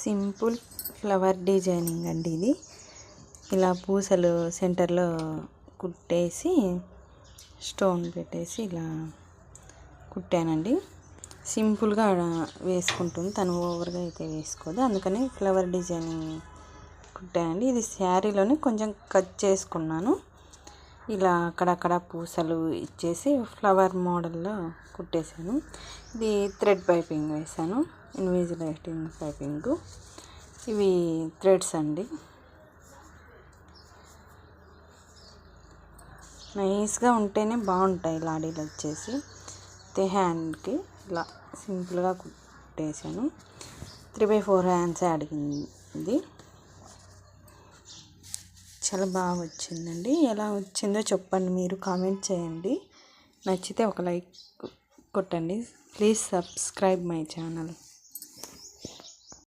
Simple flower designing అండి. ఇది ఇలా పూసలు సెంటర్లో కుట్టేసి స్టోన్ పెట్టేసి ఇలా కుట్టానండి. సింపుల్గా వేసుకుంటుంది తను, ఓవర్గా అయితే వేసుకోదు, అందుకని ఫ్లవర్ డిజైనింగ్ కుట్టానండి. ఇది శారీలోనే కొంచెం కట్ చేసుకున్నాను. ఇలా అక్కడక్కడ పూసలు ఇచ్చేసి ఫ్లవర్ మోడల్లో కుట్టేశాను. ఇది థ్రెడ్ పైపింగ్ వేసాను, ఇన్విజిలేటింగ్ పైపింగ్. ఇవి థ్రెడ్స్ అండి. నైస్గా ఉంటేనే బాగుంటాయి లాడీలు వచ్చేసి. హ్యాండ్కి ఇలా సింపుల్గా కుట్టేసాను. 3/4 హ్యాండ్సే అడిగింది. చాలా బాగా వచ్చిందండి. ఎలా వచ్చిందో చెప్పండి, మీరు కామెంట్ చేయండి. నచ్చితే ఒక లైక్ కొట్టండి. Please subscribe my channel.